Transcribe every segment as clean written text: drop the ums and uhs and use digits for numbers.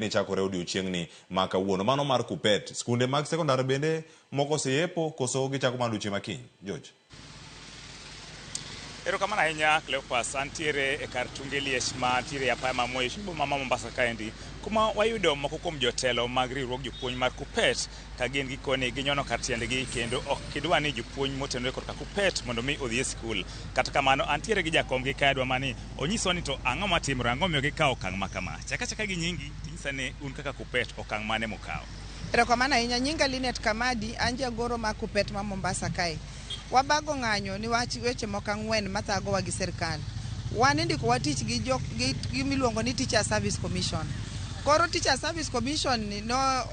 ni chakore odiochiengni ma kawuono mano mar Kuppet. Skunde mag sekondar bende moko oseyepo koso gichako mana odiochieng' makiny. George. Erokamano ahinya Cleopas, antiere e kar tunge liech mantiere e apaya ma Moi boma ma Mombasa kaendi, kuma wayudo moko kuom jotelo mag riwruog jopuonj mar Kuppet ka gin gikoni ginyono kar tiendgi kendo ok gidwa ni jopuonj motenore korka Kuppet mondo mi odhi e skul. Kata kamano antiere gi jakomgi kae dwa mani onyiso ni to ang'o matimore, ang'o miyo gikawo okang' ma kama. Chaka gi nyingi tinyisa ni un kaka Kuppet okang' mane mukawo. Erokamano ahinya, nyinga Linet Kamadi, an jagoro ma Kuppet ma Mombasa kae. Wabago ng'anyo ni weche moko ang'wen mathagowa gi sirkal. Wan indikowa tich gi miluongo ni Teacher Service Commission. Koro Teacher Service Commission ni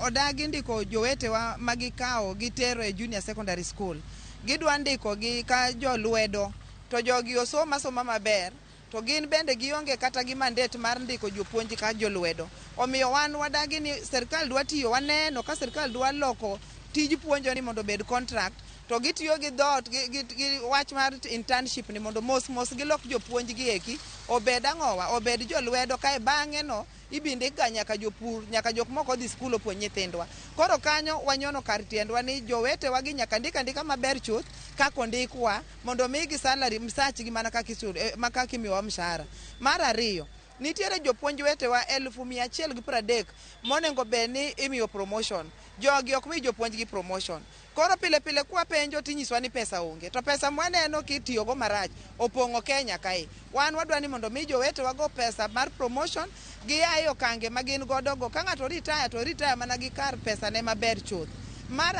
odagi ndiko jowetewa magikawo gitero e junior secondary school. Gidwa ndikogi ka jolwedo, to jogi osomo asoma maber, to gin bende gionge kata gi mandate mar ndiko jopuonj ka jolwedo. Omiyo wan wadagi ni sirkal dwa tiyo, waneno ka sirkal dwa loko tij puonjo ni mondo bed contract, to gitiyo gi dhot gi wach mar internship ni mondo mos gilok jopuonj gi eki obed ang'owa, obed jolwedo kae bang'e no ibindik ga nyaka jopur, nyaka jok moko dhi skul opuonj nyithindwa. Koro kanyo wanyono kar tiendwa ni jowetewa gi nyaka ndika maber chuth kako ndikwa mondo migi salary msachgi mana kaka imiyowa mshahara. Mar ariyo, nitiere jopuonj wetewa 130 monego bed ni imiyo promotion. Jogi ok mi jopuonj gi promotion. Koro pile kwa penjo tinyiswa ni pesa onge. To pesa mwaneno kitiyogo marach opong'o Kenya kae. Wan wadwa ni mondo mi jowetewa go pesa mar promotion gi ayo kange ma gin godo go. Ka ng'ato retire to retire mana gi kar pesa ne maber chuth. Mar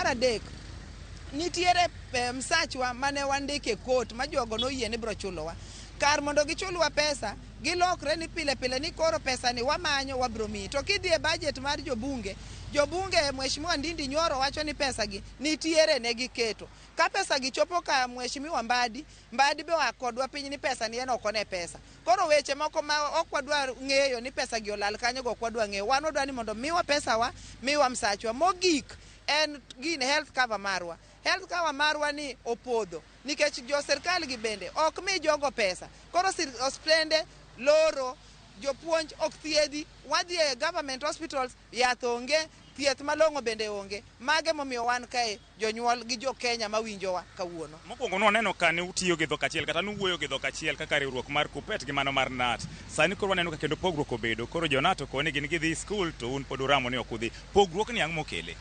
adek, nitiere msachwa mane wandike court ma jogo noyie ni bro chulowa. Kar mondo gichulwa pesa, gilokre ni pile ni koro pesa ni wamanyo wabromi. To kidhi e budget mar jobunge Mheshimiwa Ndindi Nyoro wacho ni pesa gi nitiere ne giketo. Ka pesa gi chopo ka Mheshimiwa Mbadi be wakodwa piny ni pesa ni en okone pesa. Koro weche moko ma ok wadwa ng'eyo ni pesa gi olal kanyo go kwadwa ng'eyo. Wan wadwa ni mondo miwa pesa wa, miwa msachwa. Mogik en gin health cover marwa. Health cover marwa ni opodho nikech jo sirkal gi bende ok mi jogo pesa. Koro ospende loro, jopuonj ok thiedhi, wadhi e government hospitals, yath onge, thieth malong'o bende onge. Mage momiyo wan kae jonyuol gi jo Kenya mawinjowa kawuono. Mokwongo noneno ka ne utiyo gi dhok achiel kata nuwuoyo gi dhok achiel kaka riwruok mar Kuppet gi mano mar NAT. Sani koro waneno ka kendo pogruok obedo. Koro jo-NAT okone gin gidhi skul to un pod uramo ni ok udhi. Pogruok ni ang'o mokele?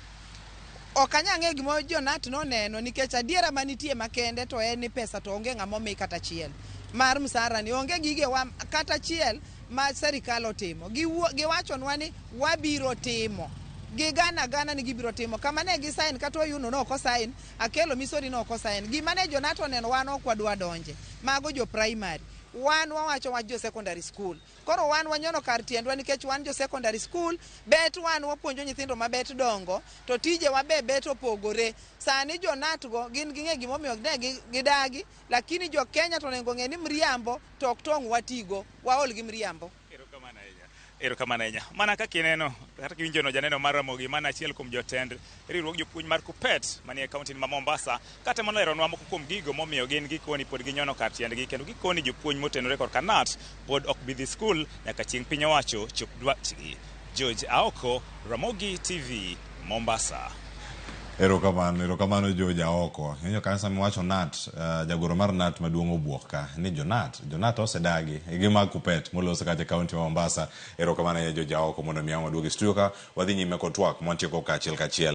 Ok anyang'e gimo jo-NAT noneno nikech adiera manitie makende to en ni pesa to onge ng'amo mi kata achiel. Mar msara ni onge gigewa kata achiel ma sirkal otimo. Giwachonwa ni wabiro timo. Gigana ni gibiro timo. Kama ne gisain kata oyuno no ok osain, Akelo Misori no ok osain. Gima ne jo-NAT oneno wan ok wadwa donje. Mago jo primary. Wan wawacho wach jo secondary school. Koro wan wanyono kar tiendwa nikech wan jo secondary school, bet wan wapuonjo nyithindo ma bet dongo, to tije wa bet opogore. Sani jo-NAT go gin ging'e gimomiyo ne gidagi, lakini jo Kenya to nengo ng'e ni mriambo to ok tong' watigo, waol gi mriambo. Erokamano ahinya. Mana kaka ineno, kata kiwinjono janeno mar Ramogi, mana achiel kuom jotend riwruog jopuonj mar Kuppet manie kaunti ma Mombasa, kata moleronwa moko kuom gigo momiyo gin gikoni pod ginyono kar tiendgi kendo gikoni jopuonj motenore korka NAT pod ok bi dhi skul nyaka chieng' piny owacho chop dwachgi. George Aoko, Ramogi TV, Mombasa. Erokamano George Aoko. Inyo kanisa miwacho NAT, jagoro mar NAT maduong' obuok ka ni jo-NAT osedagi gi mag Kuppet moloso kacha kaunti ma Mombasa. Erokamano ya George Aoko mondo miya waduogi studio ka wadhi nyime kod twak mwantieko kachiel.